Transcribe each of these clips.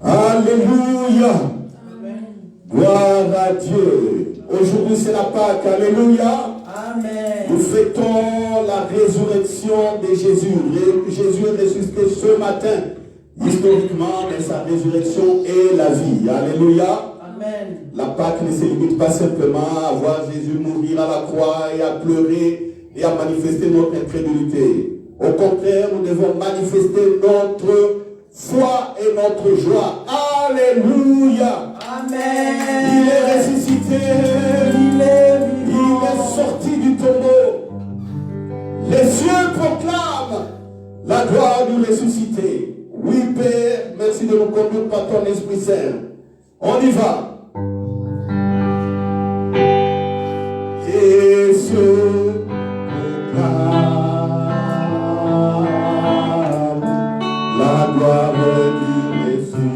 Alléluia. Gloire à Dieu. Aujourd'hui c'est la Pâque. Alléluia. Amen. Nous fêtons la résurrection de Jésus. Jésus est ressuscité ce matin. Historiquement, mais sa résurrection est la vie. Alléluia. Amen. La Pâque ne se limite pas simplement à voir Jésus mourir à la croix et à pleurer et à manifester notre incrédulité. Au contraire, nous devons manifester notre foi et notre joie. Alléluia. Amen. Il est ressuscité. Il est sorti du tombeau. Les cieux proclament la gloire du ressuscité. Oui, Père, merci de nous conduire par ton Esprit Saint. On y va. Et se proclame la gloire du ressuscité.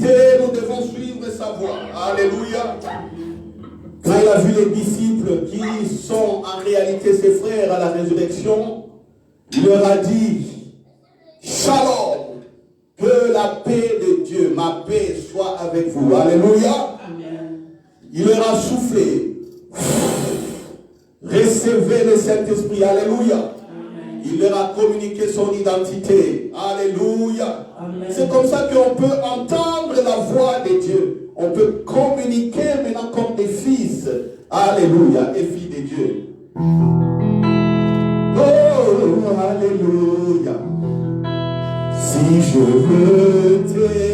simplicité, nous devons suivre sa voie. Alléluia. Quand il a vu les disciples qui sont en réalité ses frères à la résurrection, il leur a dit, Shalom, que la paix de Dieu, ma paix soit avec vous. Alléluia. Amen. Il leur a soufflé. Recevez le Saint-Esprit. Alléluia. Amen. Il leur a communiqué son identité. Alléluia. Amen. C'est comme ça qu'on peut entendre la voix de Dieu. On peut communiquer maintenant comme des fils. Alléluia. Et filles de Dieu. Oh, alléluia. Si je veux t'aimer.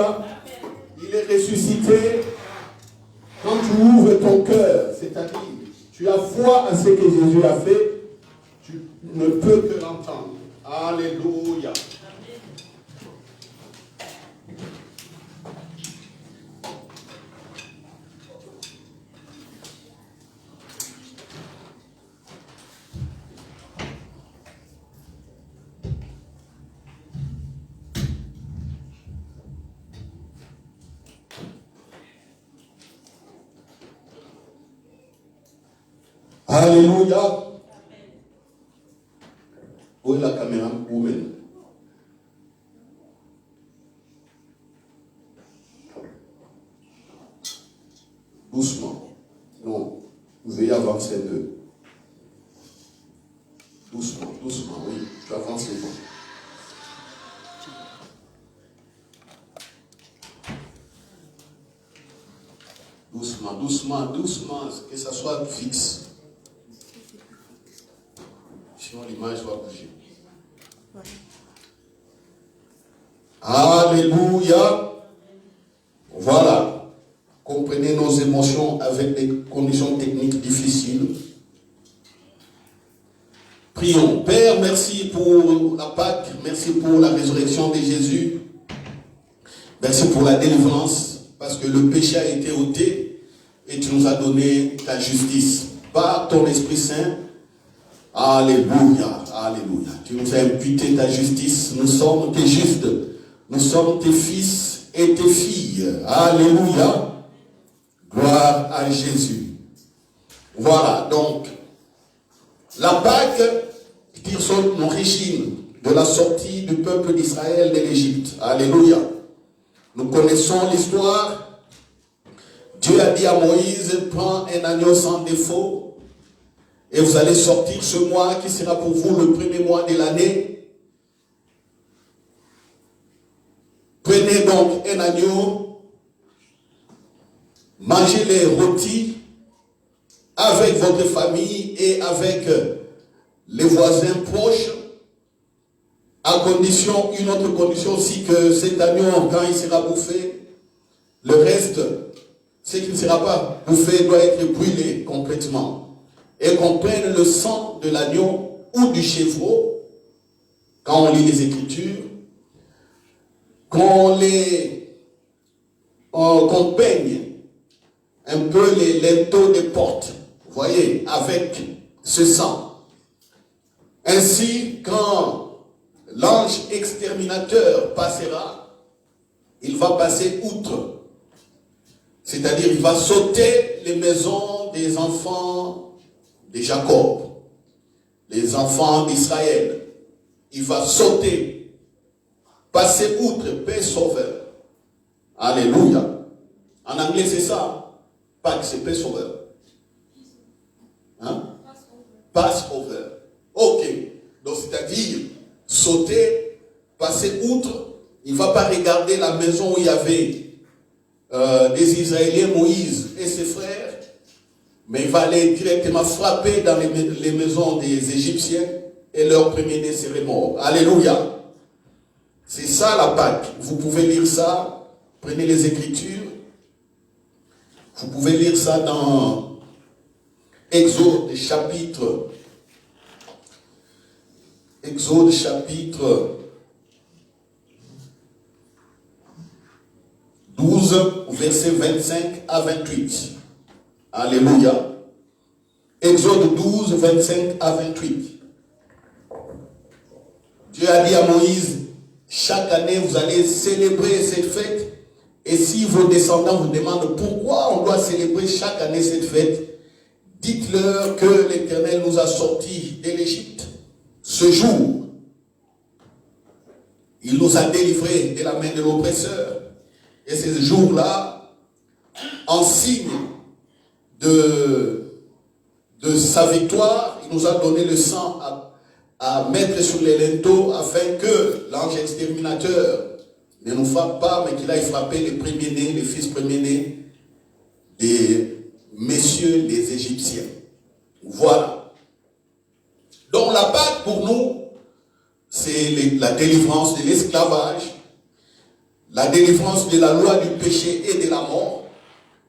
Alléluia. Il est ressuscité. Quand tu ouvres ton cœur, c'est-à-dire tu as foi à ce que Jésus a fait, tu ne peux que l'entendre. Alléluia. Alléluia. Où est la caméra? Où même? Doucement. Non. Vous veuillez avancer un peu. Doucement, doucement, oui. Tu avances un peu. Doucement, doucement, doucement, que ça soit fixe. Sinon l'image va bouger. Alléluia. Voilà. Comprenez nos émotions avec des conditions techniques difficiles. Prions. Père, merci pour la Pâque. Merci pour la résurrection de Jésus. Merci pour la délivrance. Parce que le péché a été ôté et tu nous as donné ta justice. Par ton Esprit Saint. Alléluia. Alléluia. Tu nous as imputé ta justice. Nous sommes tes justes. Nous sommes tes fils et tes filles. Alléluia. Gloire à Jésus. Voilà, donc, la Pâque tire son origine de la sortie du peuple d'Israël de l'Égypte. Alléluia. Nous connaissons l'histoire. Dieu a dit à Moïse, prends un agneau sans défaut et vous allez sortir ce mois qui sera pour vous le premier mois de l'année. Prenez donc un agneau, mangez les rôtis avec votre famille et avec les voisins proches, à condition, une autre condition aussi, que cet agneau, quand il sera bouffé, le reste, ce qui ne sera pas bouffé doit être brûlé complètement. Et qu'on prenne le sang de l'agneau ou du chevreau, quand on lit les Écritures, qu'on peigne un peu les linteaux des portes, vous voyez, avec ce sang. Ainsi, quand l'ange exterminateur passera, il va passer outre. C'est-à-dire, il va sauter les maisons des enfants de Jacob, les enfants d'Israël. Il va sauter, passer outre, paix sauveur. Alléluia. En anglais, c'est ça. Pâques, c'est paix sauveur. Hein? Passover. Ok. Donc, c'est-à-dire, sauter, passer outre. Il ne va pas regarder la maison où il y avait des Israéliens, Moïse et ses frères, mais il va aller directement frapper dans les maisons des Égyptiens et leur premier-né serait mort. Alléluia. C'est ça la Pâque. Vous pouvez lire ça. Prenez les Écritures. Vous pouvez lire ça dans Exode chapitre 12, versets 25 à 28. Alléluia. Exode 12, 25 à 28. Dieu a dit à Moïse, chaque année vous allez célébrer cette fête. Et si vos descendants vous demandent pourquoi on doit célébrer chaque année cette fête, dites-leur que l'Éternel nous a sortis de l'Égypte. Ce jour, il nous a délivrés de la main de l'oppresseur. Et ce jour-là, en signe de sa victoire, il nous a donné le sang à mettre sur les linteaux afin que l'ange exterminateur ne nous frappe pas, mais qu'il aille frapper les premiers-nés, les fils premiers-nés des messieurs des Égyptiens. Voilà. Donc la Pâque pour nous, c'est la délivrance de l'esclavage, la délivrance de la loi du péché et de la mort,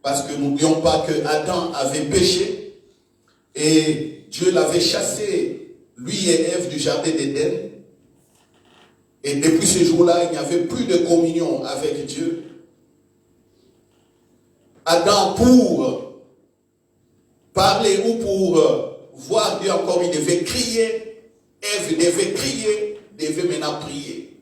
parce que n'oublions pas que Adam avait péché et Dieu l'avait chassé, lui et Ève, du jardin d'Éden. Et depuis ce jour-là, il n'y avait plus de communion avec Dieu. Adam, pour parler ou pour voir Dieu encore, il devait crier. Ève devait crier, devait maintenant prier.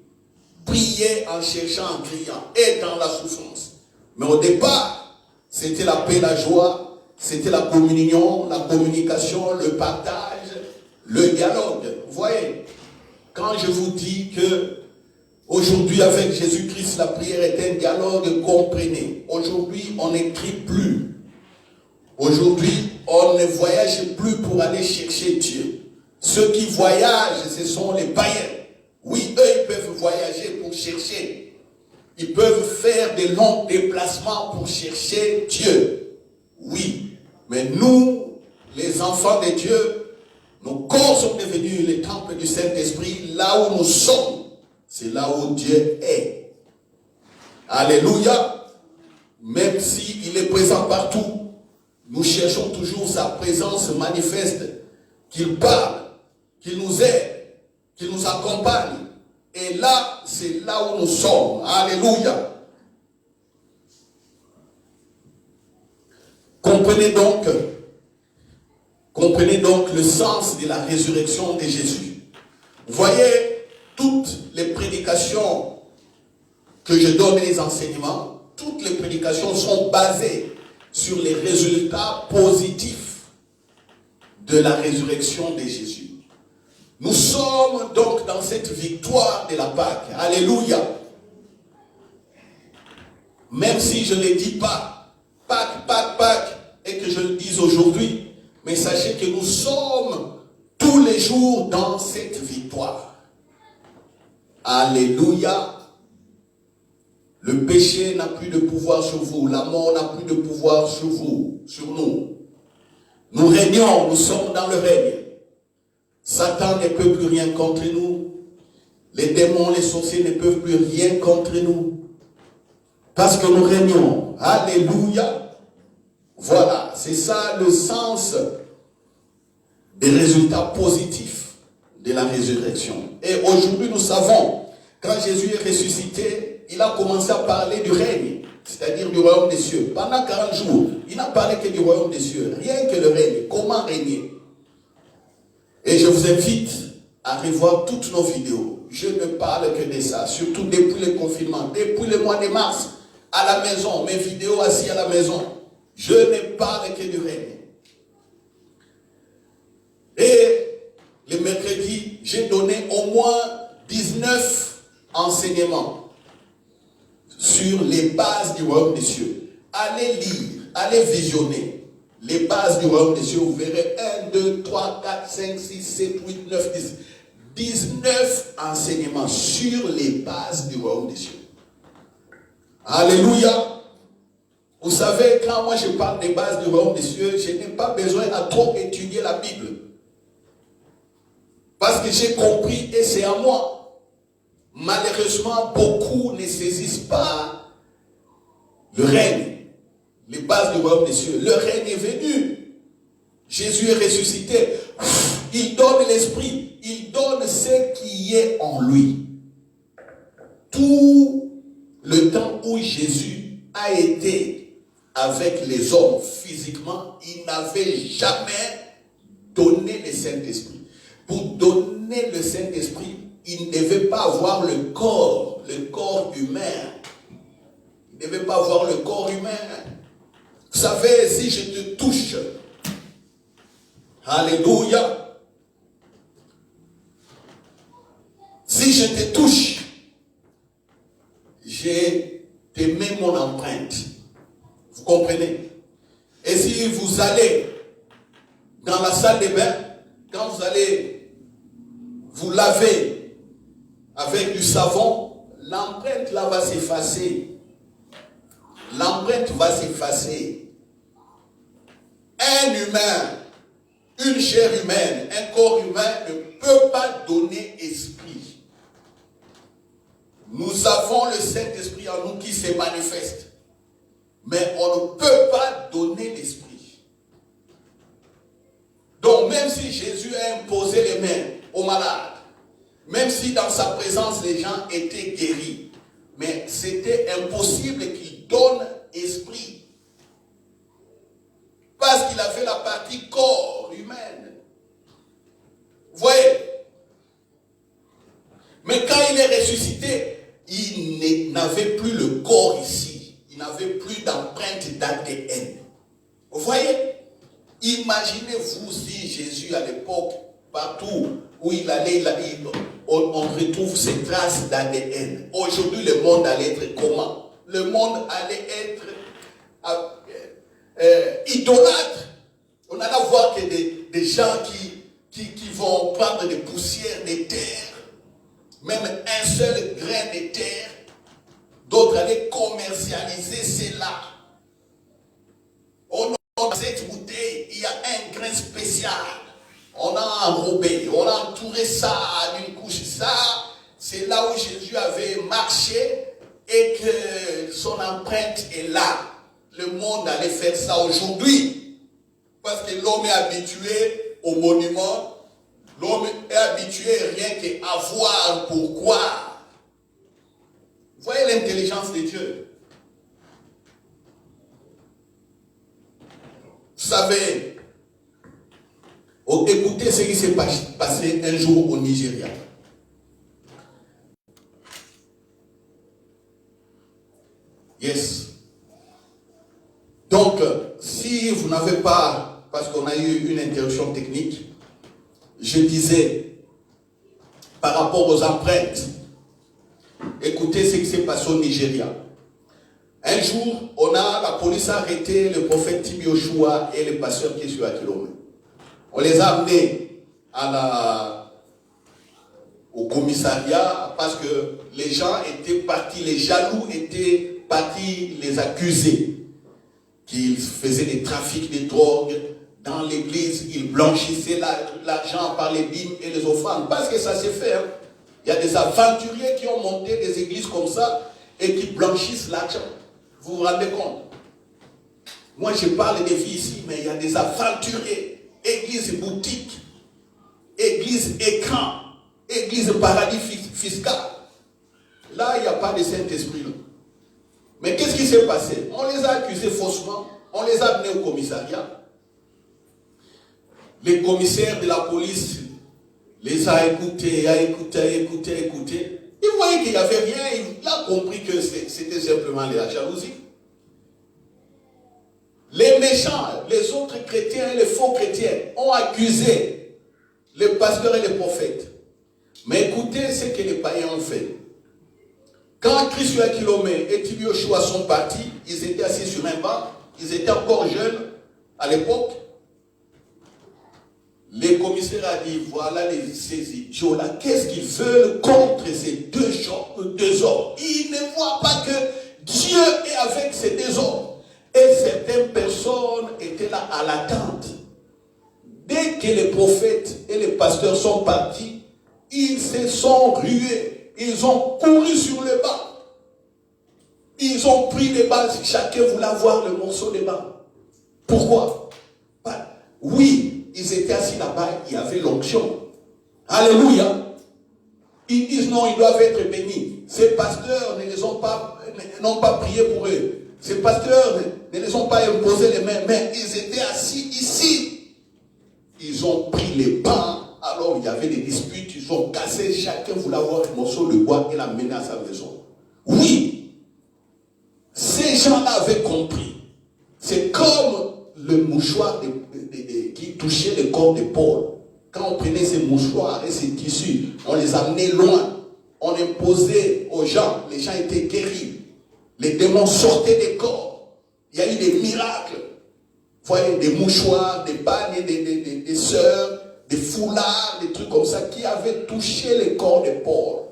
Prier en cherchant, en criant, et dans la souffrance. Mais au départ, c'était la paix, la joie, c'était la communion, la communication, le partage, le dialogue. Vous voyez, quand je vous dis que aujourd'hui avec Jésus-Christ, la prière est un dialogue, comprenez. Aujourd'hui, on n'écrit plus. Aujourd'hui, on ne voyage plus pour aller chercher Dieu. Ceux qui voyagent, ce sont les païens. Oui, eux, ils peuvent voyager pour chercher. Ils peuvent faire des longs déplacements pour chercher Dieu. Oui, mais nous, les enfants de Dieu, nos corps sont devenus les temples du Saint-Esprit. Là où nous sommes, c'est là où Dieu est. Alléluia. Même s'il est présent partout, nous cherchons toujours sa présence manifeste, qu'il parle, qu'il nous aide, qu'il nous accompagne. Et là, c'est là où nous sommes. Alléluia. Comprenez donc le sens de la résurrection de Jésus. Vous voyez, toutes les prédications que je donne, les enseignements, toutes les prédications sont basées sur les résultats positifs de la résurrection de Jésus. Nous sommes donc dans cette victoire de la Pâque. Alléluia. Même si je ne le dis pas, Pâque, Pâque, Pâque, et que je le dise aujourd'hui, mais sachez que nous sommes tous les jours dans cette victoire. Alléluia. Le péché n'a plus de pouvoir sur vous. La mort n'a plus de pouvoir sur vous, sur nous. Nous régnons, nous sommes dans le règne. Satan ne peut plus rien contre nous. Les démons, les sorciers ne peuvent plus rien contre nous. Parce que nous régnons. Alléluia. Voilà, c'est ça le sens des résultats positifs de la résurrection. Et aujourd'hui, nous savons, quand Jésus est ressuscité, il a commencé à parler du règne, c'est-à-dire du royaume des cieux. Pendant 40 jours, il n'a parlé que du royaume des cieux, rien que le règne, comment régner. Et je vous invite à revoir toutes nos vidéos. Je ne parle que de ça, surtout depuis le confinement, depuis le mois de mars, à la maison, mes vidéos assis à la maison. Je ne parle que du règne. Et le mercredi, j'ai donné au moins 19 enseignements sur les bases du royaume des cieux. Allez lire, allez visionner les bases du royaume des cieux. Vous verrez 1, 2, 3, 4, 5, 6, 7, 8, 9, 10. 19 enseignements sur les bases du royaume des cieux. Alléluia. Vous savez, quand moi je parle des bases du royaume des cieux, je n'ai pas besoin à trop étudier la Bible. Parce que j'ai compris et c'est à moi. Malheureusement, beaucoup ne saisissent pas le règne, les bases du royaume des cieux. Le règne est venu. Jésus est ressuscité. Il donne l'esprit. Il donne ce qui est en lui. Tout le temps où Jésus a été avec les hommes physiquement, il n'avait jamais donné le Saint-Esprit. Pour donner le Saint-Esprit, il ne devait pas avoir le corps humain. Il ne devait pas avoir le corps humain. Vous savez, si je te touche, alléluia, si je te touche, je te mets mon empreinte. Vous comprenez? Et si vous allez dans la salle de bain, quand vous allez vous laver avec du savon, l'empreinte là va s'effacer. L'empreinte va s'effacer. Un humain, une chair humaine, un corps humain ne peut pas donner esprit. Nous avons le Saint-Esprit en nous qui se manifeste. Mais on ne peut pas donner l'Esprit. Donc même si Jésus a imposé les mains aux malades, même si dans sa présence les gens étaient guéris, mais c'était impossible qu'il donne esprit. Parce qu'il avait la partie corps humaine. Vous voyez? Mais quand il est ressuscité, il n'avait plus le corps ici. Il n'avait plus d'empreinte d'ADN. Vous voyez? Imaginez-vous si Jésus à l'époque, partout où il allait, on retrouve ces traces d'ADN. Aujourd'hui, le monde allait être comment? Le monde allait être idolâtre. On allait voir que des gens qui vont prendre des poussières des terres, même un seul grain de terre, d'autres allaient commercialiser cela. On a cette bouteille, il y a un grain spécial. On a enrobé, on a entouré ça d'une couche. Ça, c'est là où Jésus avait marché et que son empreinte est là. Le monde allait faire ça aujourd'hui. Parce que l'homme est habitué au monument. L'homme est habitué rien qu'à voir pourquoi. Vous voyez l'intelligence de Dieu. Vous savez, écoutez ce qui s'est passé un jour au Nigeria. Yes. Donc, si vous n'avez pas, parce qu'on a eu une interruption technique, je disais, par rapport aux empreintes, écoutez ce qui s'est passé au Nigeria. Un jour, la police a arrêté le prophète Timi Oshua et le pasteur qui est sur Akilome. On les a amenés au commissariat parce que les gens étaient partis, les jaloux étaient partis les accuser qu'ils faisaient des trafics de drogue dans l'église, ils blanchissaient l'argent par les dîmes et les offrandes. Parce que ça s'est fait. Hein. Il y a des aventuriers qui ont monté des églises comme ça et qui blanchissent l'argent. Vous vous rendez compte? Moi, je parle des vies ici, mais il y a des aventuriers. Église boutique, église écran, église paradis fiscal. Là, il n'y a pas de Saint-Esprit. Mais qu'est-ce qui s'est passé? On les a accusés faussement, on les a amenés au commissariat. Les commissaires de la police les a écoutés. Il voyait qu'il n'y avait rien, il a compris que c'était simplement la jalousie. Les méchants, les autres chrétiens et les faux chrétiens ont accusé les pasteurs et les prophètes. Mais écoutez ce que les païens ont fait. Quand Christ et Kilomé et Timi Oshua sont partis, ils étaient assis sur un banc, ils étaient encore jeunes à l'époque. Les commissaires ont dit, voilà ces idiots-là, qu'est-ce qu'ils veulent contre ces deux hommes? Ils ne voient pas que Dieu est avec ces deux hommes. Et certaines personnes étaient là à l'attente. Dès que les prophètes et les pasteurs sont partis, ils se sont rués. Ils ont couru sur le banc. Ils ont pris les balles. Chacun voulait avoir le morceau de banc. Pourquoi? Oui, ils étaient assis là-bas. Il y avait l'onction. Alléluia. Ils disent non, ils doivent être bénis. Ces pasteurs n'ont pas prié pour eux. Ces pasteurs ne les ont pas imposé les mains, mais ils étaient assis ici. Ils ont pris les bancs. Alors il y avait des disputes, ils ont cassé, chacun voulait avoir un morceau de bois et l'amener à sa maison. Oui, ces gens-là avaient compris. C'est comme le mouchoir qui touchait le corps de Paul. Quand on prenait ces mouchoirs et ces tissus, on les amenait loin. On imposait aux gens, les gens étaient guéris. Les démons sortaient des corps. Il y a eu des miracles. Vous voyez, des mouchoirs, des bagnes, des sœurs, des foulards, des trucs comme ça qui avaient touché le corps de Paul.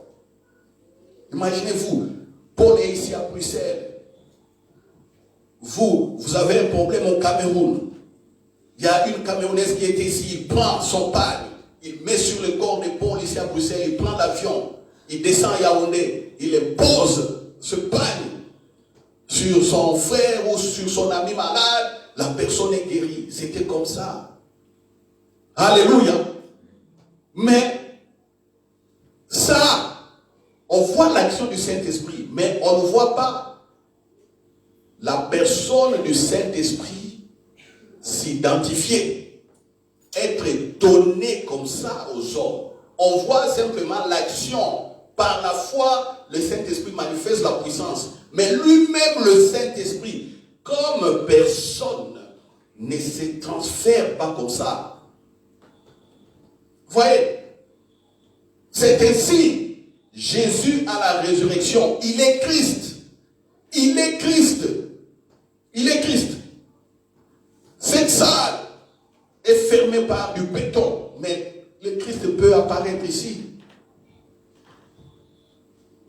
Imaginez-vous, Paul est ici à Bruxelles. Vous avez un problème au Cameroun. Il y a une Camerounaise qui était ici, il prend son pagne, il met sur le corps de Paul ici à Bruxelles, il prend l'avion, il descend à Yaoundé, il impose ce bagne sur son frère ou sur son ami malade, la personne est guérie. C'était comme ça. Alléluia. Mais ça, on voit l'action du Saint-Esprit, mais on ne voit pas la personne du Saint-Esprit s'identifier, être donné comme ça aux hommes. On voit simplement l'action. Par la foi, le Saint-Esprit manifeste la puissance. Mais lui-même, le Saint-Esprit, comme personne, ne se transfère pas comme ça. Vous voyez, c'est ainsi, Jésus à la résurrection, il est Christ. Il est Christ. Il est Christ. Cette salle est fermée par du béton, mais le Christ peut apparaître ici.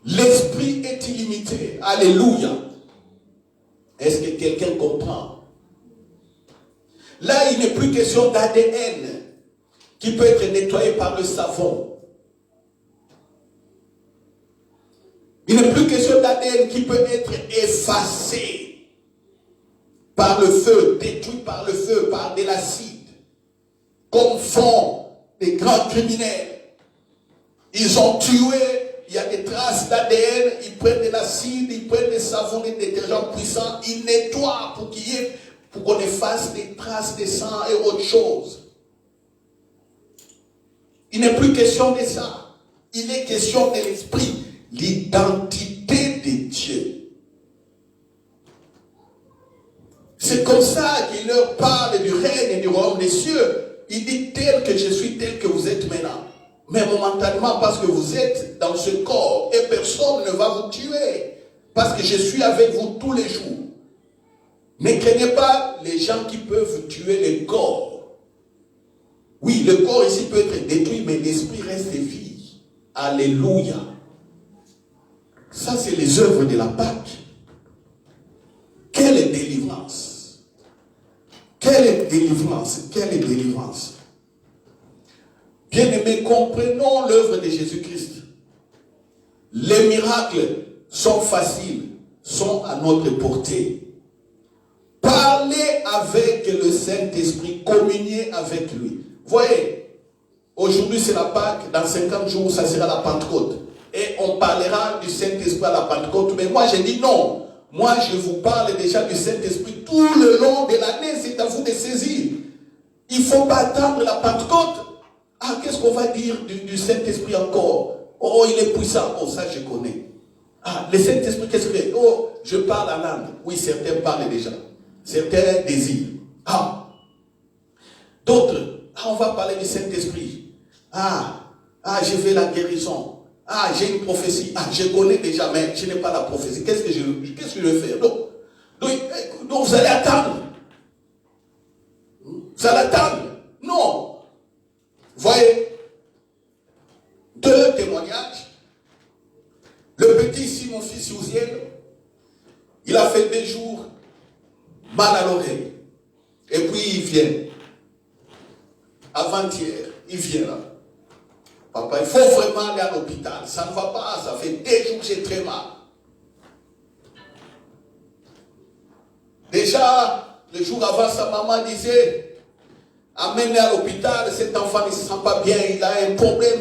L'esprit est illimité. Alléluia. Est-ce que quelqu'un comprend? Là, il n'est plus question d'ADN qui peut être nettoyé par le savon. Il n'est plus question d'ADN qui peut être effacé par le feu, détruit par le feu, par de l'acide, comme font les grands criminels. Ils ont tué. Il y a des traces d'ADN, ils prennent de l'acide, ils prennent des savons, des détergents puissants, ils nettoient pour qu'on efface des traces de sang et autre chose. Il n'est plus question de ça. Il est question de l'esprit, l'identité de Dieu. C'est comme ça qu'il leur parle du règne et du royaume des cieux. Il dit tel que je suis, tel que vous êtes maintenant. Mais momentanément, parce que vous êtes dans ce corps et personne ne va vous tuer. Parce que je suis avec vous tous les jours. Ne craignez pas les gens qui peuvent tuer le corps. Oui, le corps ici peut être détruit, mais l'esprit reste vie. Alléluia. Ça, c'est les œuvres de la Pâque. Quelle délivrance! Quelle délivrance! Quelle délivrance! Bien-aimés, comprenons l'œuvre de Jésus-Christ. Les miracles sont faciles, sont à notre portée. Parlez avec le Saint-Esprit, communiez avec lui. Voyez, aujourd'hui c'est la Pâque, dans 50 jours ça sera la Pentecôte. Et on parlera du Saint-Esprit à la Pentecôte. Mais moi j'ai dit non. Moi je vous parle déjà du Saint-Esprit tout le long de l'année, c'est à vous de saisir. Il ne faut pas attendre la Pentecôte. Ah, qu'est-ce qu'on va dire du Saint-Esprit encore? Oh, il est puissant. Oh, ça, je connais. Ah, le Saint-Esprit, qu'est-ce que c'est? Oh, je parle en langue. Oui, certains parlent déjà. Certains désirent. Ah. D'autres, on va parler du Saint-Esprit. Je fais la guérison. Ah, j'ai une prophétie. Ah, je connais déjà, mais je n'ai pas la prophétie. Qu'est-ce que je vais faire? Donc, vous allez attendre. Vous allez attendre. Non. Voyez, deux témoignages. Le petit ici, mon fils Youziel, il a fait 2 jours mal à l'oreille. Et puis il vient. Avant-hier, il vient là. Papa, il faut vraiment aller à l'hôpital. Ça ne va pas, ça fait 2 jours que j'ai très mal. Déjà, le jour avant, sa maman disait, amenez à l'hôpital, cet enfant ne se sent pas bien, il a un problème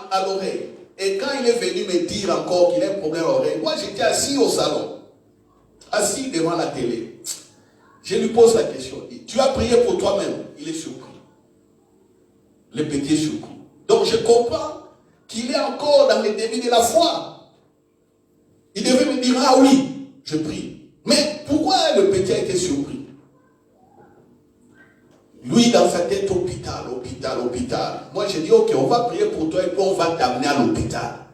à l'oreille. Et quand il est venu me dire encore qu'il a un problème à l'oreille, moi j'étais assis au salon, assis devant la télé. Je lui pose la question, tu as prié pour toi-même? Il est surpris. Le petit est surpris. Donc je comprends qu'il est encore dans les débuts de la foi. Il devait me dire, ah oui, je prie. Mais pourquoi le petit a été surpris? Lui, dans sa tête, hôpital. Moi, j'ai dit, ok, on va prier pour toi et puis on va t'amener à l'hôpital.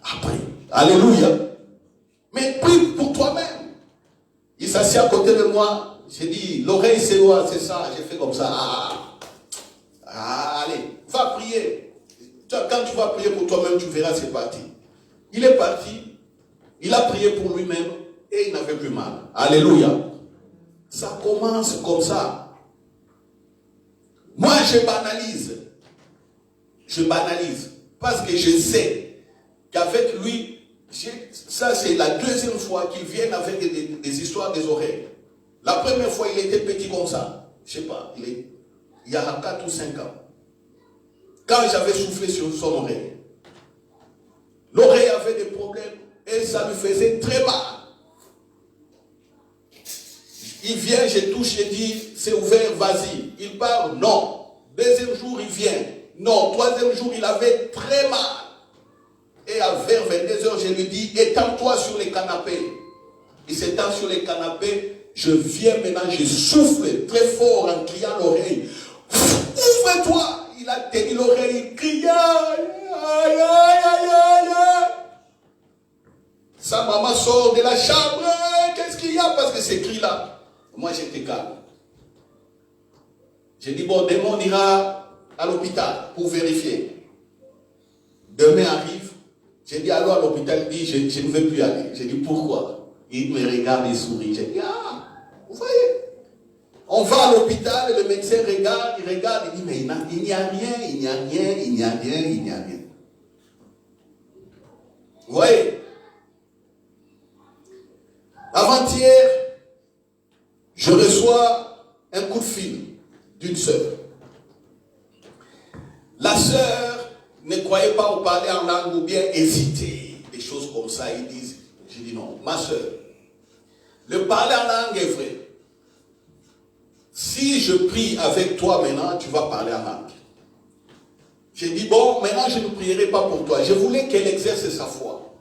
Après. Alléluia. Mais prie pour toi-même. Il s'assied à côté de moi. J'ai dit, l'oreille, c'est quoi? C'est ça. J'ai fait comme ça. Allez, va prier. Quand tu vas prier pour toi-même, tu verras, c'est parti. Il est parti. Il a prié pour lui-même et il n'avait plus mal. Alléluia. Ça commence comme ça. Moi, je banalise. Je banalise. Parce que je sais qu'avec lui, Ça, c'est la deuxième fois qu'ils viennent avec des histoires des oreilles. La première fois, il était petit comme ça. Je ne sais pas, il y a 4 ou 5 ans. Quand j'avais soufflé sur son oreille, l'oreille avait des problèmes et ça lui faisait très mal. Il vient, je touche, je dis, c'est ouvert, vas-y. Il part, non. Deuxième jour, il vient. Non. Troisième jour, il avait très mal. Et à vers 22h, je lui dis, étends-toi sur les canapés. Il s'étend sur les canapés. Je viens maintenant, je souffle très fort en criant l'oreille. Ouvre-toi. Il a tenu l'oreille, il criait. Aïe, aïe, aïe, aïe, aïe. Sa maman sort de la chambre. Qu'est-ce qu'il y a? Parce que ces cris-là. Moi, j'étais calme. J'ai dit, bon, demain, on ira à l'hôpital pour vérifier. Demain arrive. J'ai dit, allô à l'hôpital. Il dit, je ne veux plus aller. J'ai dit, pourquoi? Il me regarde et sourit. J'ai dit, ah, vous voyez. On va à l'hôpital et le médecin regarde, il dit, mais il n'y a rien, il n'y a rien, il n'y a rien, il n'y a rien. Vous voyez. Avant-hier, je reçois un coup de fil d'une sœur. La sœur ne croyait pas au parler en langue ou bien hésiter. Des choses comme ça, ils disent. J'ai dit non, ma sœur, le parler en langue est vrai. Si je prie avec toi maintenant, tu vas parler en langue. J'ai dit bon, maintenant je ne prierai pas pour toi. Je voulais qu'elle exerce sa foi.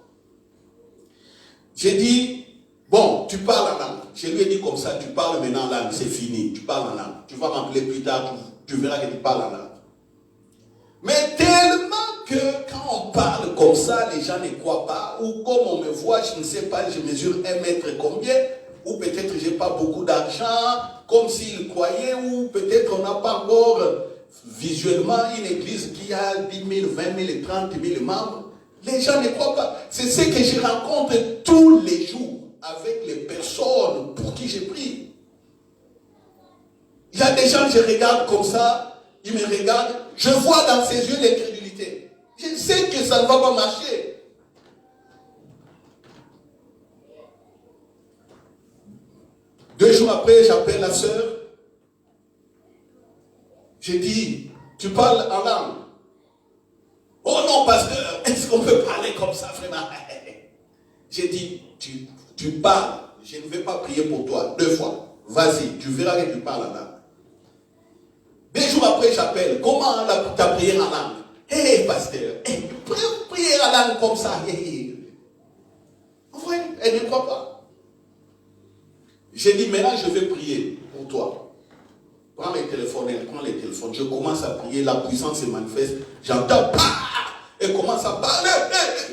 J'ai dit bon, tu parles en langue. Je lui ai dit comme ça, tu parles maintenant en langue, c'est fini. Tu parles en langue. Tu vas m'appeler plus tard, tu verras que tu parles en langue. Mais tellement que quand on parle comme ça, les gens ne croient pas. Ou comme on me voit, je ne sais pas, je mesure 1 mètre combien. Ou peut-être je n'ai pas beaucoup d'argent, comme s'ils croyaient. Ou peut-être on n'a pas encore visuellement une église qui a 10 000, 20 000, 30 000 membres. Les gens ne croient pas. C'est ce que je rencontre tous les jours avec les personnes pour qui je prie. Il y a des gens, je regarde comme ça, ils me regardent, je vois dans ses yeux l'incrédulité. Je sais que ça ne va pas marcher. Deux jours après, j'appelle la sœur. J'ai dit, tu parles en langue. Oh non, pasteur, est-ce qu'on peut parler comme ça vraiment? J'ai dit, tu parles, je ne vais pas prier pour toi 2 fois. Vas-y, tu verras que tu parles en langue. 2 jours après, j'appelle. Comment ta prière en langue? Hé, pasteur, prière en langue comme ça. Vous voyez, elle ne croit pas. J'ai dit, maintenant, je vais prier pour toi. Prends les téléphones, elle prend les téléphones. Je commence à prier, la puissance se manifeste. J'entends, elle commence à parler.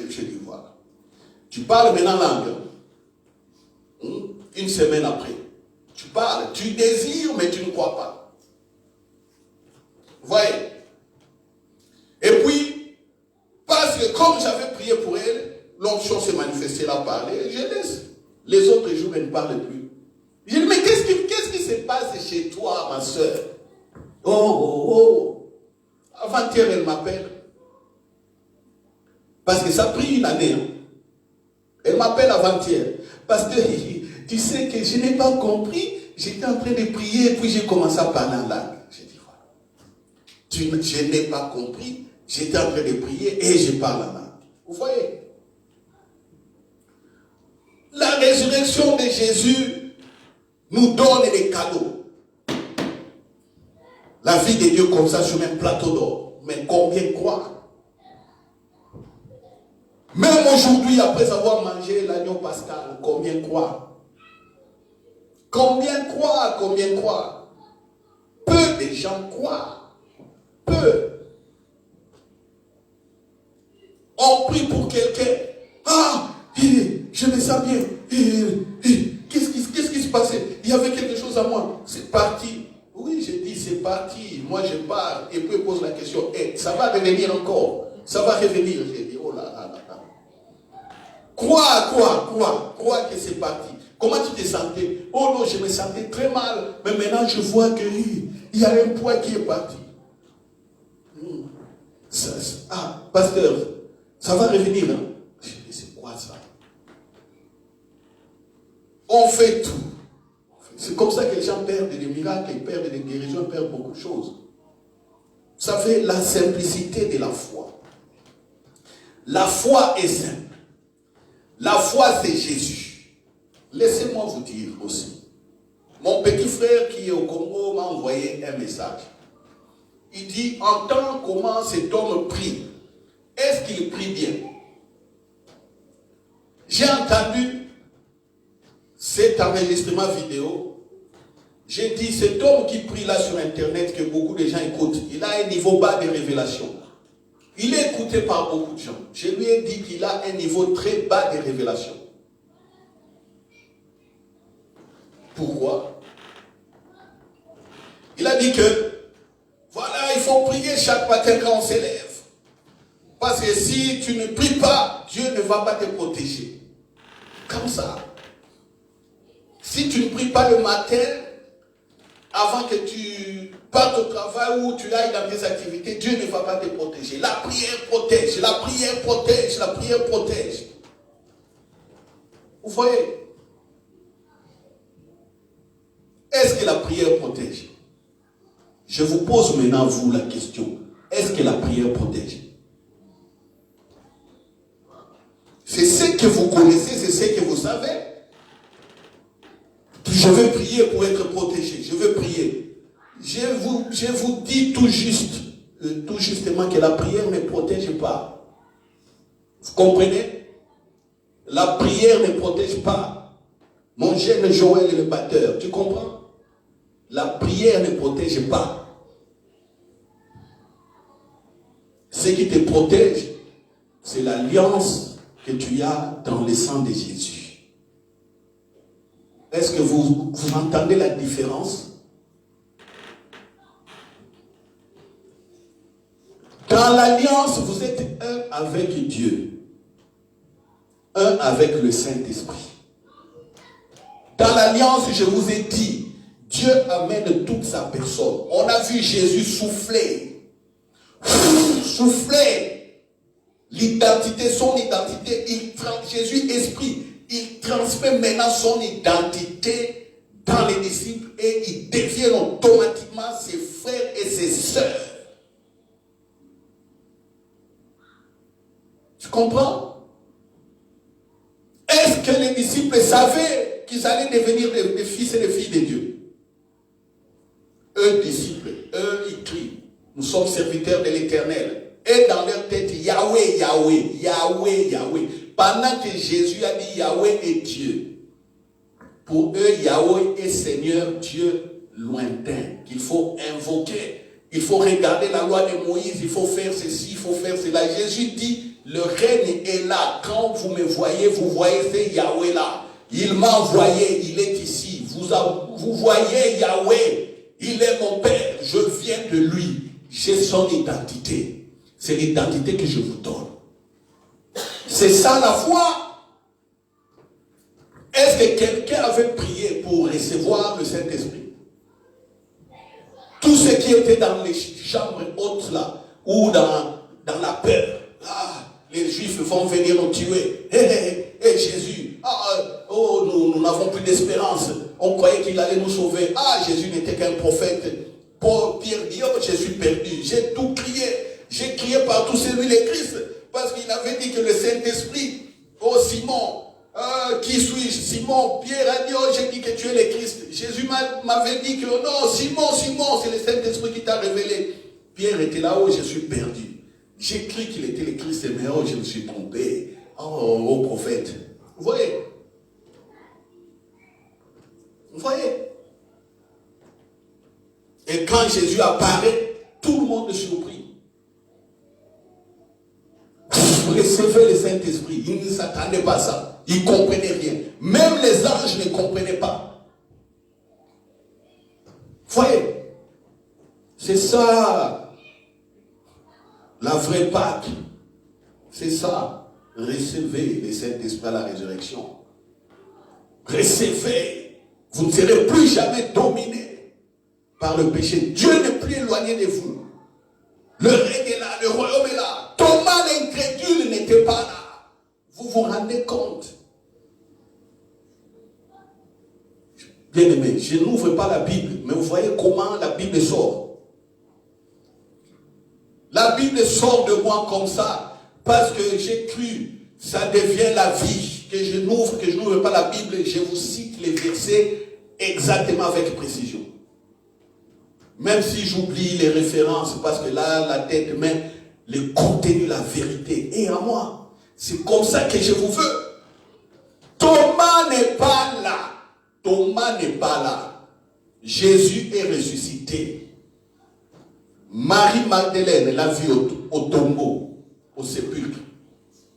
Je dis, voilà. Tu parles maintenant langue. 1 semaine après. Tu parles, tu désires, mais tu ne crois pas. Vous voyez? Et puis, parce que comme j'avais prié pour elle, l'onction s'est manifestée, elle a parlé, je laisse. Les autres jours, elle ne parle plus. Je dis, mais qu'est-ce qui se passe chez toi, ma soeur? Oh. Avant-hier, elle m'appelle. Parce que ça a pris 1 année. Elle m'appelle avant-hier. Parce que tu sais que je n'ai pas compris. J'étais en train de prier et puis j'ai commencé à parler en langue. J'ai dit, voilà. Je n'ai pas compris. J'étais en train de prier et je parle en langue. Vous voyez? La résurrection de Jésus nous donne des cadeaux. La vie de Dieu comme ça sur un plateau d'or. Mais combien croient? Même aujourd'hui, après avoir mangé l'agneau pascal, combien croient? Combien croient? Peu de gens croient. Peu. On prie pour quelqu'un. Ah, je me sens bien. Qu'est-ce qui se passait? Il y avait quelque chose à moi. C'est parti. Oui, j'ai dit c'est parti. Moi, je pars. Et puis, il pose la question. Ça va revenir encore. Ça va revenir. J'ai dit, oh là là là là. Crois que c'est parti. Comment tu te sentais? Oh non, je me sentais très mal. Mais maintenant, je vois qu'il y a un poids qui est parti. Pasteur, ça va revenir. Hein? Je dis, c'est quoi ça? On fait tout. C'est comme ça que les gens perdent des miracles, ils perdent des guérisons, ils perdent beaucoup de choses. Vous savez, la simplicité de la foi. La foi est simple. La foi, c'est Jésus. Laissez-moi vous dire aussi. Mon petit frère qui est au Congo m'a envoyé un message. Il dit, entends comment cet homme prie. Est-ce qu'il prie bien? J'ai entendu cet enregistrement vidéo. J'ai dit, cet homme qui prie là sur Internet, que beaucoup de gens écoutent, il a un niveau bas de révélation. Il est écouté par beaucoup de gens. Je lui ai dit qu'il a un niveau très bas de révélation. Pourquoi? Il a dit que, voilà, il faut prier chaque matin quand on s'élève. Parce que si tu ne pries pas, Dieu ne va pas te protéger. Comme ça. Si tu ne pries pas le matin, avant que tu partes au travail ou tu ailles dans tes activités, Dieu ne va pas te protéger. La prière protège, la prière protège, la prière protège. Vous voyez? Est-ce que la prière protège? Je vous pose maintenant, vous, la question. Est-ce que la prière protège? C'est ce que vous connaissez, c'est ce que vous savez. Je veux prier pour être protégé. Je veux prier. Je vous dis tout justement que la prière ne protège pas. Vous comprenez? La prière ne protège pas. Mon jeune Joël est le batteur. Tu comprends? La prière ne protège pas. Ce qui te protège, c'est l'alliance que tu as dans le sang de Jésus. Est-ce que vous entendez la différence? Dans l'alliance, vous êtes un avec Dieu, un avec le Saint-Esprit. Dans l'alliance, je vous ai dit, Dieu amène toute sa personne. On a vu Jésus souffler. Souffler. L'identité, son identité, Jésus esprit, il transmet maintenant son identité dans les disciples et ils deviennent automatiquement ses frères et ses sœurs. Tu comprends? Est-ce que les disciples savaient qu'ils allaient devenir des fils et des filles de Dieu? Eux, disciples, eux, ils crient. Nous sommes serviteurs de l'Éternel. Et dans leur tête, Yahweh, Yahweh, Yahweh, Yahweh. Pendant que Jésus a dit Yahweh est Dieu. Pour eux, Yahweh est Seigneur, Dieu lointain, qu'il faut invoquer. Il faut regarder la loi de Moïse, il faut faire ceci, il faut faire cela. Jésus dit, le règne est là. Quand vous me voyez, vous voyez ce Yahweh là. Il m'a envoyé, il est ici. Vous voyez Yahweh, il est mon Père, je viens de lui. J'ai son identité. C'est l'identité que je vous donne. C'est ça la foi. Est-ce que quelqu'un avait prié pour recevoir le Saint-Esprit? Tous ceux qui étaient dans les chambres hautes là, ou dans la peur, les Juifs vont venir nous tuer. Hé, Jésus, nous n'avons plus d'espérance. On croyait qu'il allait nous sauver. Jésus n'était qu'un prophète. Pierre dit, je suis perdu. J'ai tout crié. J'ai crié partout, c'est lui le Christ. Parce qu'il avait dit que le Saint-Esprit, Simon, qui suis-je? Simon, Pierre a dit, j'ai dit que tu es le Christ. Jésus m'avait dit que non, Simon, c'est le Saint-Esprit qui t'a révélé. Pierre était là-haut, je suis perdu. J'ai cru qu'il était le Christ, mais je me suis trompé. Au prophète. Vous voyez? Vous voyez? Et quand Jésus apparaît, tout le monde est surpris. Recevez le Saint-Esprit. Ils ne s'attendaient pas à ça. Ils ne comprenaient rien. Même les anges ne comprenaient pas. Vous voyez? C'est ça. La vraie Pâque. C'est ça. Recevez le Saint-Esprit à la résurrection. Recevez. Vous ne serez plus jamais dominé par le péché. Dieu n'est plus éloigné de vous. Le règne est là, le royaume est là. Thomas l'incrédule n'était pas là. Vous vous rendez compte? Bien aimé, je n'ouvre pas la Bible, mais vous voyez comment la Bible sort. La Bible sort de moi comme ça, parce que j'ai cru, ça devient la vie, que je n'ouvre pas la Bible, je vous cite les versets exactement avec précision. Même si j'oublie les références, parce que là, la tête met le contenu, la vérité, et à moi. C'est comme ça que je vous veux. Thomas n'est pas là. Thomas n'est pas là. Jésus est ressuscité. Marie-Magdeleine l'a vu au tombeau, au sépulcre.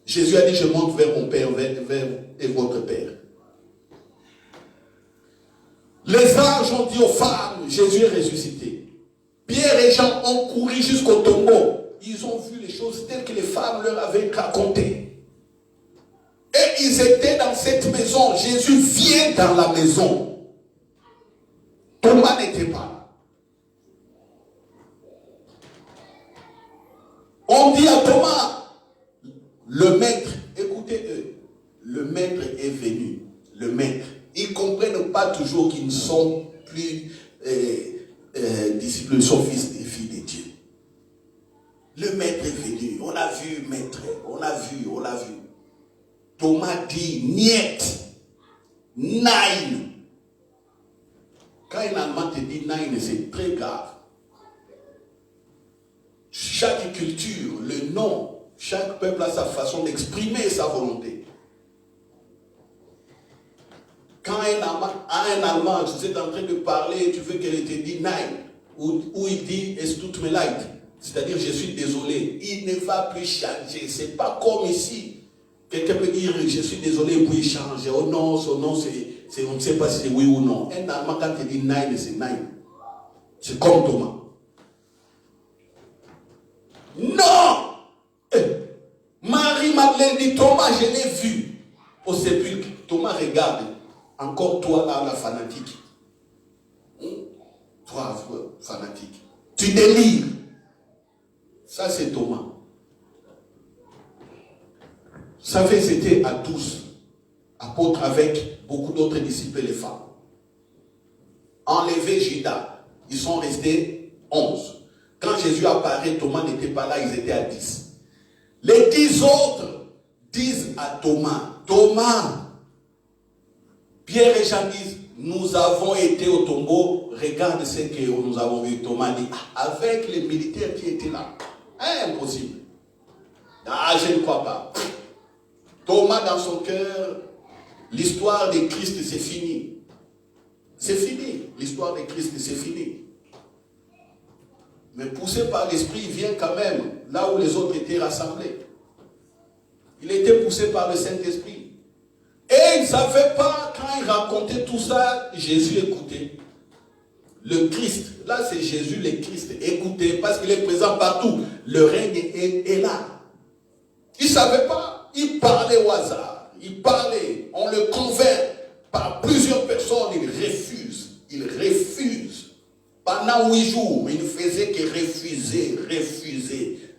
Jésus a dit, je monte vers mon Père, vers et votre Père. Les anges ont dit aux femmes, Jésus est ressuscité. Pierre et Jean ont couru jusqu'au tombeau. Ils ont vu les choses telles que les femmes leur avaient racontées. Et ils étaient dans cette maison. Jésus vient dans la maison. Thomas n'était pas là. On dit à Thomas, le maître, écoutez-eux, le maître est venu. Le maître. Ils ne comprennent pas toujours qu'ils ne sont plus disciples, ils sont fils et filles de Dieu. Le maître est venu. On l'a vu, maître. On l'a vu. Thomas dit, niet, nein. Quand un Allemand te dit nein, c'est très grave. Chaque culture, le nom, chaque peuple a sa façon d'exprimer sa volonté. Quand un Allemand, tu es en train de parler, tu veux qu'il te dise nein, ou il dit es tut mir leid, c'est-à-dire je suis désolé, il ne va plus changer. C'est pas comme ici. Quelqu'un peut dire je suis désolé puis il change. Oh non, son nom c'est on ne sait pas si c'est oui ou non. Un Allemand quand il dit nein, c'est nein. C'est comme Thomas. Non! Marie-Madeleine dit Thomas, je l'ai vu au sépulcre. Thomas regarde. Encore toi là, la fanatique. Toi, fanatique. Tu délires. Ça, c'est Thomas. Vous savez, c'était à 12 apôtres avec beaucoup d'autres disciples, les femmes. Enlevé Judas, ils sont restés 11. Quand Jésus apparaît, Thomas n'était pas là, ils étaient à 10. Les 10 autres disent à Thomas, Thomas, Pierre et Jean disent, nous avons été au tombeau, regarde ce que nous avons vu. Thomas dit, avec les militaires qui étaient là, impossible. Ah, je ne crois pas. Thomas, dans son cœur, l'histoire de Christ, c'est fini. C'est fini. L'histoire de Christ, c'est fini. Mais poussé par l'Esprit, il vient quand même là où les autres étaient rassemblés. Il était poussé par le Saint-Esprit. Et il ne savait pas, quand il racontait tout ça, Jésus écoutait. Le Christ, là c'est Jésus le Christ, écoutez, parce qu'il est présent partout. Le règne est là. Il ne savait pas, il parlait au hasard. Il parlait, on le convainc par plusieurs personnes, il refuse. Il refuse. Pendant 8 jours, il ne faisait que refuser.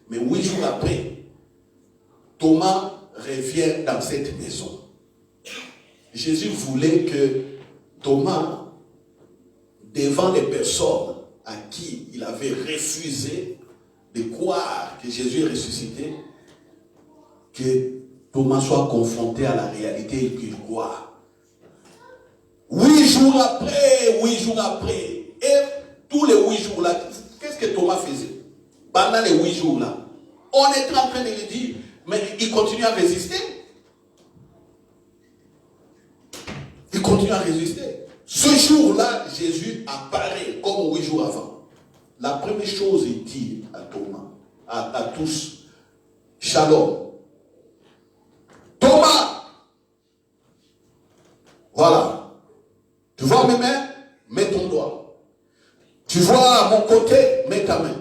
Mais 8 jours après, Thomas revient dans cette maison. Jésus voulait que Thomas, devant les personnes à qui il avait refusé de croire que Jésus est ressuscité, que Thomas soit confronté à la réalité et qu'il croit. 8 jours après, et tous les 8 jours là, qu'est-ce que Thomas faisait? Pendant les 8 jours là, on était en train de lui dire, mais il continue à résister. Il continue à résister. Ce jour-là, Jésus apparaît comme 8 jours avant. La première chose, il dit à Thomas, à tous, Shalom. Thomas, voilà. Tu vois mes mains? Mets ton doigt. Tu vois à mon côté? Mets ta main.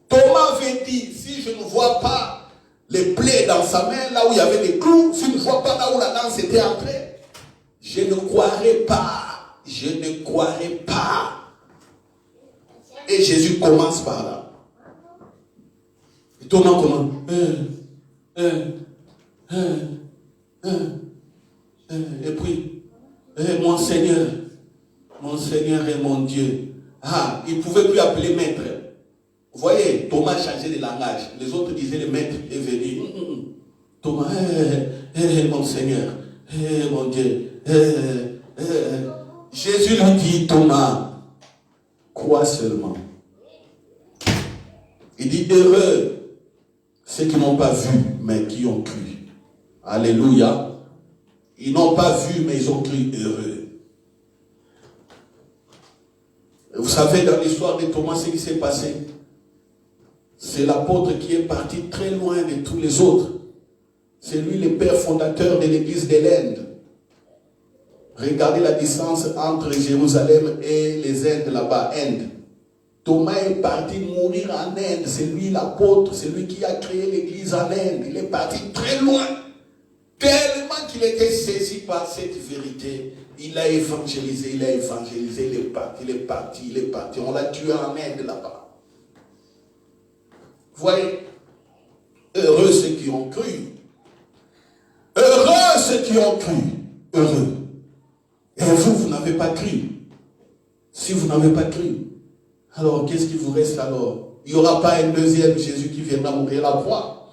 Thomas avait dit, si je ne vois pas les plaies dans sa main, là où il y avait des clous, si je ne vois pas là où la lance était entrée, je ne croirai pas. Je ne croirai pas. Et Jésus commence par là. Et Thomas commence. Et puis, mon Seigneur mon Seigneur et mon Dieu. Ah, il ne pouvait plus appeler maître. Vous voyez, Thomas changeait de langage. Les autres disaient le maître est venu. Thomas, mon Seigneur, mon Dieu. Jésus lui dit, Thomas, crois seulement. Il dit, heureux ceux qui n'ont pas vu, mais qui ont cru. Alléluia. Ils n'ont pas vu, mais ils ont cru, heureux. Vous savez, dans l'histoire de Thomas, ce qui s'est passé, c'est l'apôtre qui est parti très loin de tous les autres. C'est lui le père fondateur de l'église de l'Inde. Regardez la distance entre Jérusalem et les Indes là-bas, Inde. Thomas est parti mourir en Inde. C'est lui l'apôtre, c'est lui qui a créé l'église en Inde. Il est parti très loin. Tellement qu'il était saisi par cette vérité. Il a évangélisé, il est parti. On l'a tué en Inde là-bas. Vous voyez, heureux ceux qui ont cru. Heureux ceux qui ont cru. Heureux. Et vous, vous n'avez pas cru. Si vous n'avez pas cru, alors qu'est-ce qui vous reste alors? Il n'y aura pas un deuxième Jésus qui viendra mourir à la croix.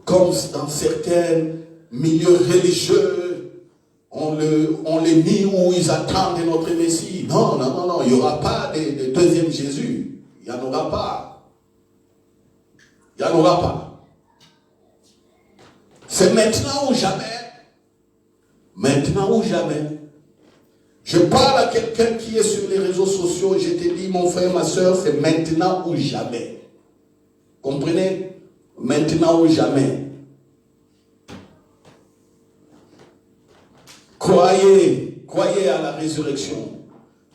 Comme dans certains milieux religieux, on les nie où ils attendent notre Messie. Non, il n'y aura pas de deuxième Jésus. Il n'y en aura pas. Il n'y en aura pas. C'est maintenant ou jamais. Maintenant ou jamais. Je parle à quelqu'un qui est sur les réseaux sociaux, je te dis, mon frère, ma soeur, c'est maintenant ou jamais. Comprenez? Maintenant ou jamais. Croyez à la résurrection.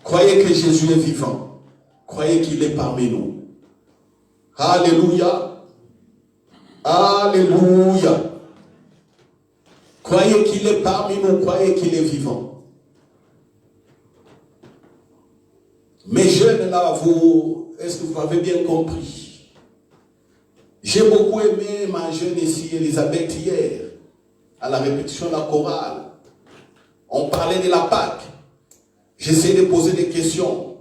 Croyez que Jésus est vivant. Croyez qu'il est parmi nous. Alléluia. Alléluia. Croyez qu'il est parmi nous. Croyez qu'il est vivant. Mes jeunes là, est-ce que vous m'avez bien compris? J'ai beaucoup aimé ma jeune ici, Elisabeth, hier, à la répétition de la chorale. On parlait de la Pâque. J'essayais de poser des questions.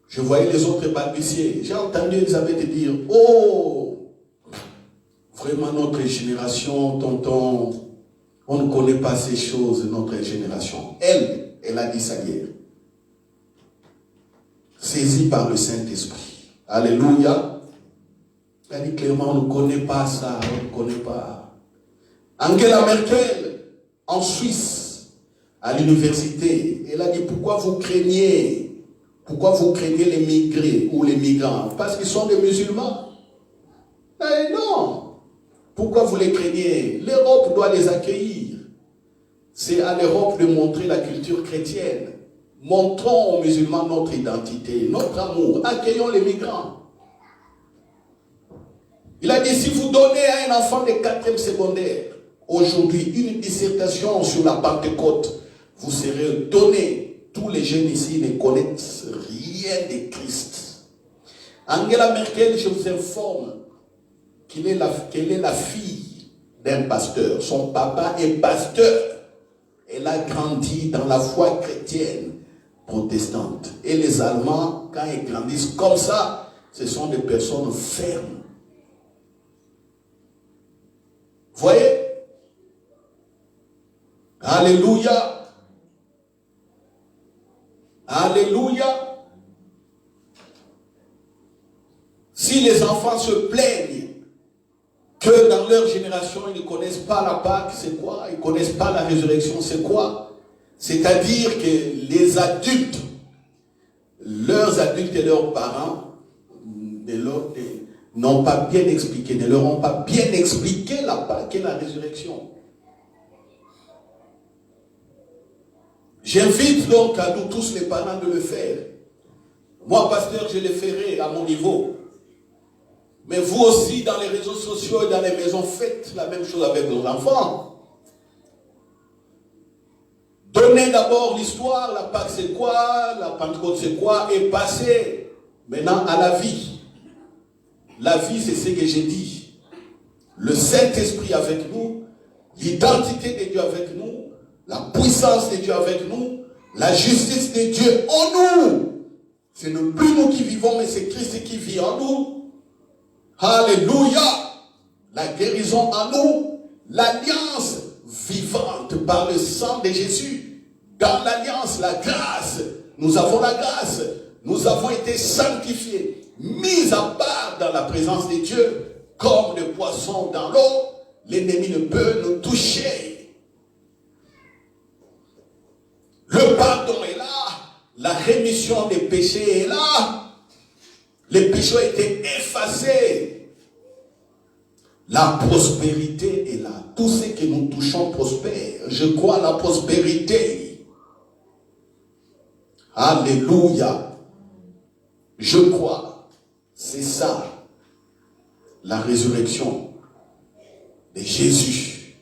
Je voyais les autres balbutier. J'ai entendu Elisabeth dire, oh, vraiment notre génération, tonton, on ne connaît pas ces choses, notre génération. Elle a dit ça hier. Saisie par le Saint-Esprit. Alléluia. Elle dit clairement, on ne connaît pas ça, on ne connaît pas. Angela Merkel, en Suisse, à l'université, elle a dit, pourquoi vous craignez les migrés ou les migrants? Parce qu'ils sont des musulmans. Eh non. Pourquoi vous les craignez? L'Europe doit les accueillir. C'est à l'Europe de montrer la culture chrétienne. Montrons aux musulmans notre identité, notre amour. Accueillons les migrants. Il a dit, si vous donnez à un enfant de 4e secondaire, aujourd'hui, une dissertation sur la Pentecôte, vous serez donné. Tous les jeunes ici ne connaissent rien de Christ. Angela Merkel, je vous informe qu'elle est la fille d'un pasteur. Son papa est pasteur. Elle a grandi dans la foi chrétienne protestante. Et les Allemands, quand ils grandissent comme ça, ce sont des personnes fermes. Vous voyez? Alléluia. Alléluia. Si les enfants se plaignent que dans leur génération, ils ne connaissent pas la Pâque, c'est quoi? Ils ne connaissent pas la résurrection, c'est quoi? C'est-à-dire que les adultes, leurs adultes et leurs parents, n'ont pas bien expliqué, ne leur ont pas bien expliqué la Pâque et la résurrection. J'invite donc à nous tous les parents de le faire. Moi, pasteur, je le ferai à mon niveau. Mais vous aussi, dans les réseaux sociaux et dans les maisons, faites la même chose avec vos enfants. Donnez d'abord l'histoire, la Pâque c'est quoi, la Pentecôte c'est quoi, et passez maintenant à la vie. La vie, c'est ce que j'ai dit. Le Saint-Esprit avec nous, l'identité de Dieu avec nous, la puissance de Dieu avec nous, La justice de Dieu en nous. Ce n'est plus nous qui vivons, mais c'est Christ qui vit en nous. Alléluia. La guérison en nous. L'alliance vivante par le sang de Jésus. Dans l'alliance, la grâce. Nous avons la grâce. Nous avons été sanctifiés, mis à part dans la présence de Dieu, comme le poisson dans l'eau. L'ennemi ne peut nous toucher. Le pardon est là. La rémission des péchés est là. Les péchés ont été effacés. La prospérité est là. Tout ce que nous touchons prospère. Je crois à la prospérité. Alléluia. Je crois. C'est ça. La résurrection de Jésus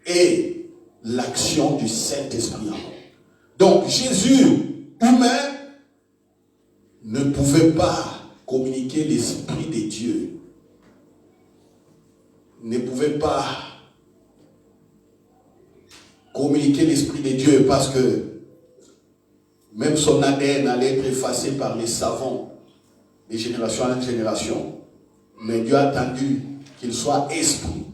et l'action du Saint-Esprit. Donc Jésus, humain, ne pouvait pas communiquer l'Esprit de Dieu. Ne pouvait pas communiquer l'Esprit de Dieu parce que même son ADN allait être effacé par les savants de génération en génération. Mais Dieu a attendu qu'il soit esprit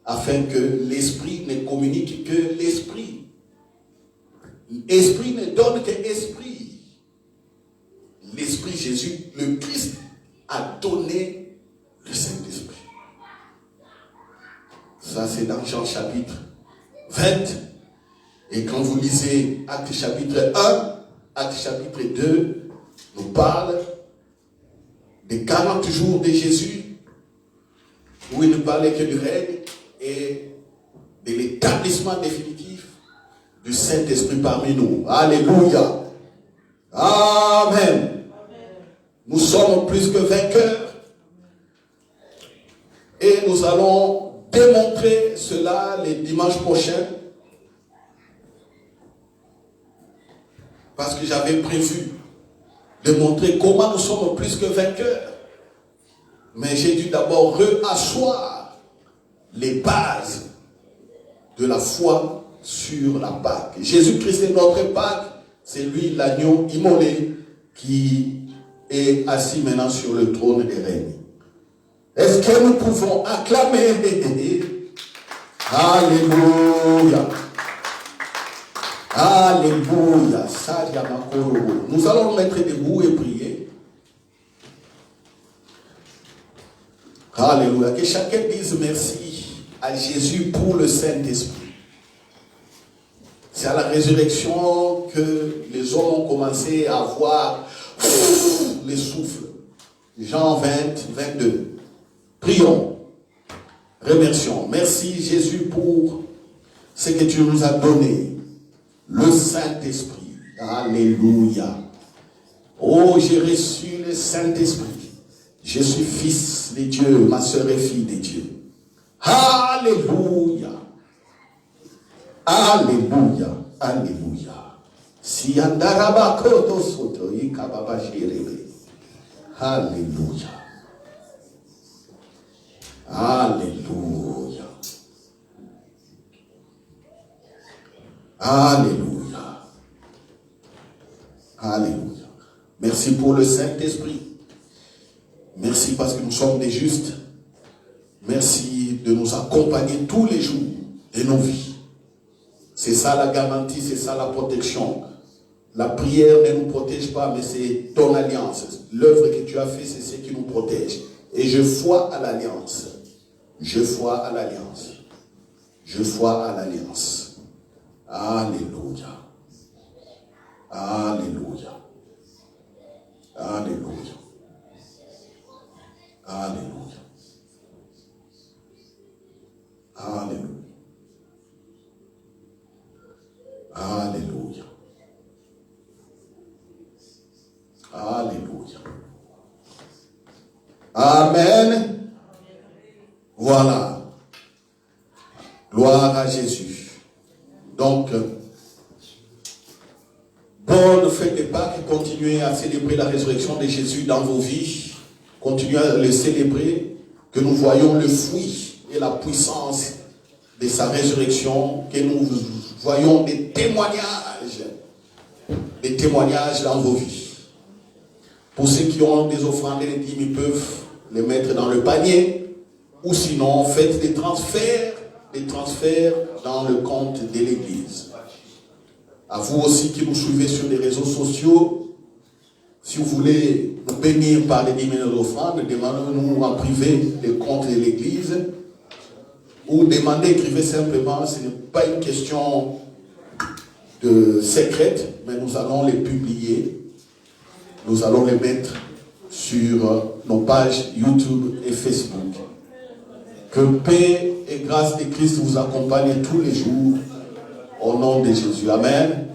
afin que l'Esprit ne communique que l'Esprit. L'Esprit ne donne que l'Esprit. L'Esprit Jésus, le Christ, a donné le Saint-Esprit. Ça, c'est dans Jean chapitre 20. Et quand vous lisez Actes chapitre 1, Actes chapitre 2, nous parle des 40 jours de Jésus, où il ne parlait que du règne et de l'établissement définitif du Saint-Esprit parmi nous. Alléluia. Amen. Nous sommes plus que vainqueurs. Et nous allons démontrer cela les dimanches prochains. Parce que j'avais prévu de montrer comment nous sommes plus que vainqueurs. Mais j'ai dû d'abord réasseoir les bases de la foi sur la Pâque. Jésus-Christ est notre Pâque. C'est lui l'agneau immolé qui est assis maintenant sur le trône des règnes. Est-ce que nous pouvons acclamer? Alléluia. Alléluia. Nous allons nous mettre debout et prier. Alléluia. Que chacun dise merci à Jésus pour le Saint-Esprit. C'est à la résurrection que les hommes ont commencé à avoir les souffles. Jean 20, 22. Prions. Remercions. Merci Jésus pour ce que tu nous as donné. Le Saint-Esprit. Alléluia. Oh, j'ai reçu le Saint-Esprit. Je suis fils de Dieu, ma soeur est fille de Dieu. Alléluia. Alléluia. Alléluia. Si andarabakoto soto ikababa shirebe. Alléluia. Alléluia. Alléluia. Alléluia. Merci pour le Saint-Esprit. Merci parce que nous sommes des justes. Merci de nous accompagner tous les jours de nos vies. C'est ça la garantie, c'est ça la protection. La prière ne nous protège pas, mais c'est ton alliance. L'œuvre que tu as faite, c'est ce qui nous protège. Et je foi à l'alliance. Je foi à l'alliance. Je foi à l'alliance. Alléluia. Alléluia. Alléluia. Alléluia. Alléluia. Alléluia. Alléluia. Amen. Voilà. Gloire à Jésus. Donc, bonne fête de Pâques. Continuez à célébrer la résurrection de Jésus dans vos vies. Continuez à le célébrer. Que nous voyons le fruit et la puissance de sa résurrection. Que nous voyons des témoignages des témoignages dans vos vies. Pour ceux qui ont des offrandes et des dîmes, ils peuvent les mettre dans le panier, ou sinon faites des transferts dans le compte de l'église. À vous aussi qui nous suivez sur les réseaux sociaux, si vous voulez nous bénir par les dîmes et les offrandes, demandez-nous en privé les comptes de l'église, ou demandez, écrivez simplement, ce n'est pas une question de secrète, mais nous allons les publier, nous allons les mettre sur nos pages YouTube et Facebook. Que paix et grâce de Christ vous accompagnent tous les jours au nom de Jésus. Amen.